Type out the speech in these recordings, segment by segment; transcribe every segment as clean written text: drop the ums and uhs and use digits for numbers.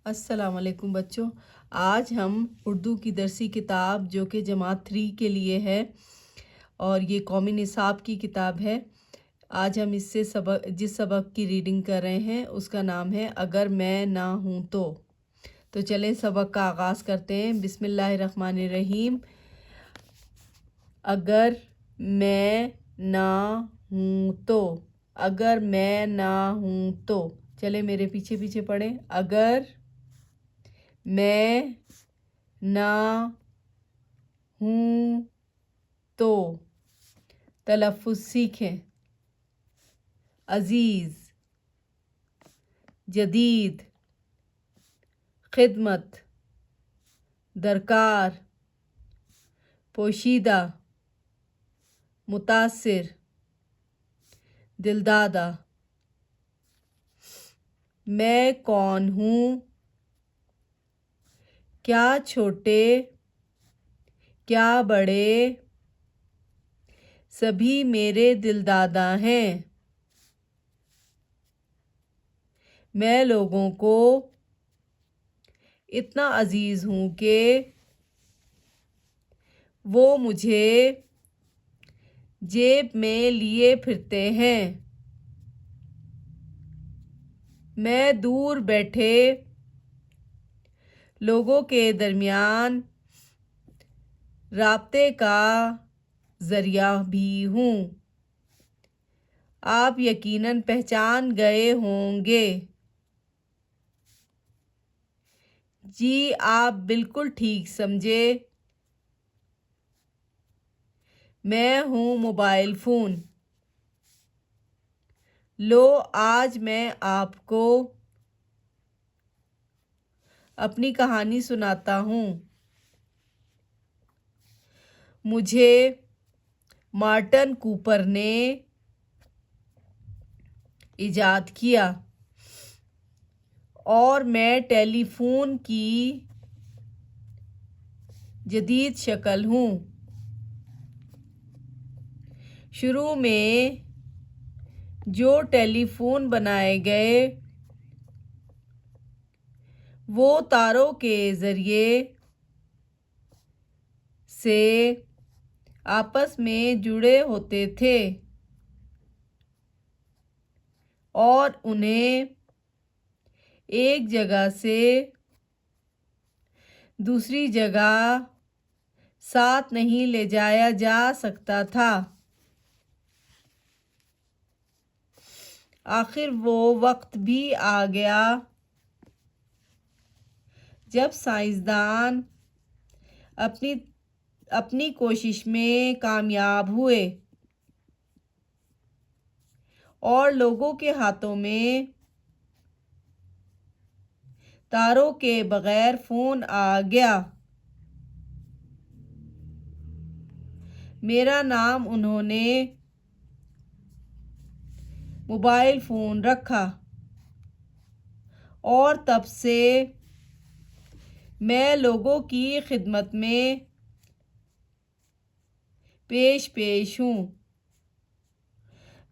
السلام علیکم بچوں، آج ہم اردو کی درسی کتاب جو کہ جماعت 3 کے لیے ہے اور یہ قومی نصاب کی کتاب ہے۔ آج ہم اس سے جس سبق کی ریڈنگ کر رہے ہیں اس کا نام ہے اگر میں نہ ہوں تو چلیں سبق کا آغاز کرتے ہیں۔ بسم اللہ الرحمن الرحیم۔ اگر میں نہ ہوں تو، اگر میں نہ ہوں تو، چلیں میرے پیچھے پیچھے پڑھیں۔ اگر میں نہ ہوں تو، تلفظ سیکھیں۔ عزیز، جدید، خدمت، درکار، پوشیدہ، متاثر، دلدادہ۔ میں کون ہوں؟ کیا چھوٹے، کیا بڑے، سبھی میرے دلدادہ ہیں۔ میں لوگوں کو اتنا عزیز ہوں کہ وہ مجھے جیب میں لیے پھرتے ہیں۔ میں دور بیٹھے لوگوں کے درمیان رابطے کا ذریعہ بھی ہوں۔ آپ یقیناً پہچان گئے ہوں گے۔ جی آپ بالکل ٹھیک سمجھے۔ میں ہوں موبائل فون۔ لو آج میں آپ کو اپنی کہانی سناتا ہوں۔ مجھے مارٹن کوپر نے ایجاد کیا اور میں ٹیلی فون کی جدید شکل ہوں۔ شروع میں جو ٹیلی فون بنائے گئے وہ تاروں کے ذریعے سے آپس میں جڑے ہوتے تھے اور انہیں ایک جگہ سے دوسری جگہ ساتھ نہیں لے جایا جا سکتا تھا۔ آخر وہ وقت بھی آ گیا جب سائنسدان اپنی کوشش میں کامیاب ہوئے اور لوگوں کے ہاتھوں میں تاروں کے بغیر فون آ گیا۔ میرا نام انہوں نے موبائل فون رکھا اور تب سے میں لوگوں کی خدمت میں پیش ہوں۔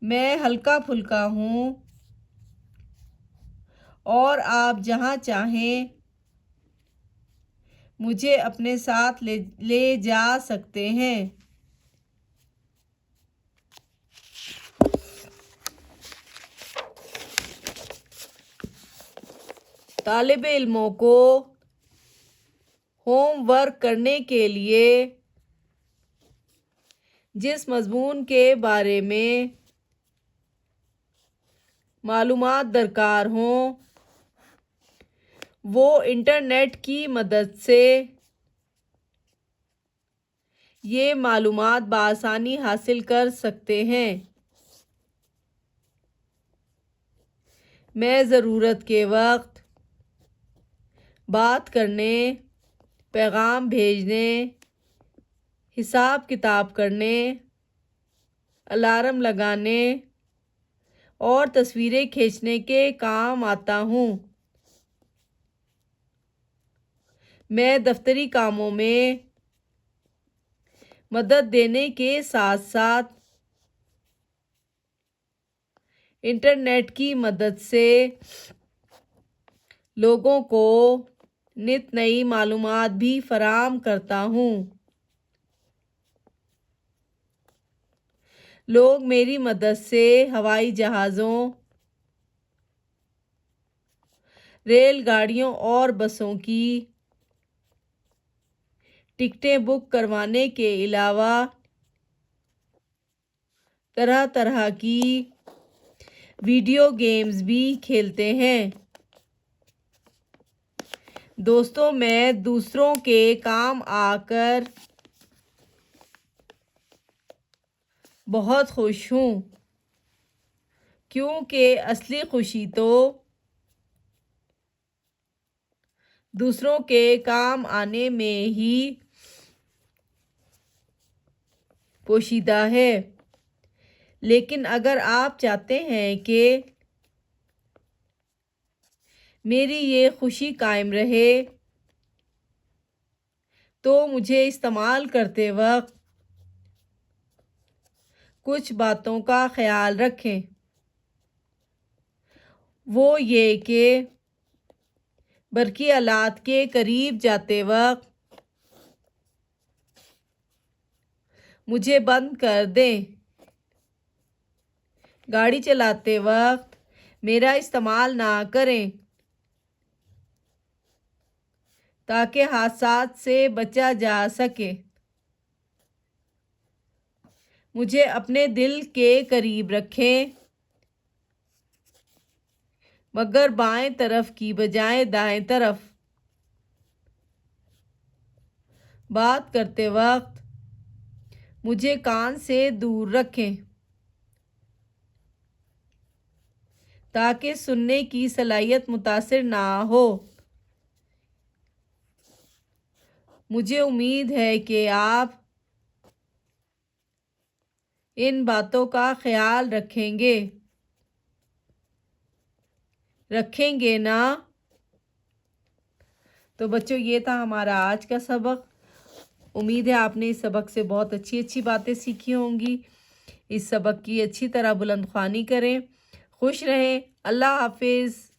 میں ہلکا پھلکا ہوں اور آپ جہاں چاہیں مجھے اپنے ساتھ لے جا سکتے ہیں۔ طالب علموں کو ہوم ورک کرنے کے لیے جس مضمون کے بارے میں معلومات درکار ہوں وہ انٹرنیٹ کی مدد سے یہ معلومات بآسانی حاصل کر سکتے ہیں۔ میں ضرورت کے وقت بات کرنے، پیغام بھیجنے، حساب کتاب کرنے، الارم لگانے اور تصویریں کھینچنے کے کام آتا ہوں۔ میں دفتری کاموں میں مدد دینے کے ساتھ ساتھ انٹرنیٹ کی مدد سے لوگوں کو نت نئی معلومات بھی فراہم کرتا ہوں۔ لوگ میری مدد سے ہوائی جہازوں، ریل گاڑیوں اور بسوں کی ٹکٹیں بک کروانے کے علاوہ طرح طرح کی ویڈیو گیمز بھی کھیلتے ہیں۔ دوستوں، میں دوسروں کے کام آ کر بہت خوش ہوں، کیونکہ اصلی خوشی تو دوسروں کے کام آنے میں ہی پوشیدہ ہے۔ لیکن اگر آپ چاہتے ہیں کہ میری یہ خوشی قائم رہے تو مجھے استعمال کرتے وقت کچھ باتوں کا خیال رکھیں۔ وہ یہ کہ برقی آلات کے قریب جاتے وقت مجھے بند کر دیں۔ گاڑی چلاتے وقت میرا استعمال نہ کریں تاکہ حادثات سے بچا جا سکے۔ مجھے اپنے دل کے قریب رکھیں، مگر بائیں طرف کی بجائے دائیں طرف۔ بات کرتے وقت مجھے کان سے دور رکھیں تاکہ سننے کی صلاحیت متاثر نہ ہو۔ مجھے امید ہے کہ آپ ان باتوں کا خیال رکھیں گے نا؟ تو بچوں، یہ تھا ہمارا آج کا سبق۔ امید ہے آپ نے اس سبق سے بہت اچھی باتیں سیکھی ہوں گی۔ اس سبق کی اچھی طرح بلند خوانی کریں۔ خوش رہیں۔ اللہ حافظ۔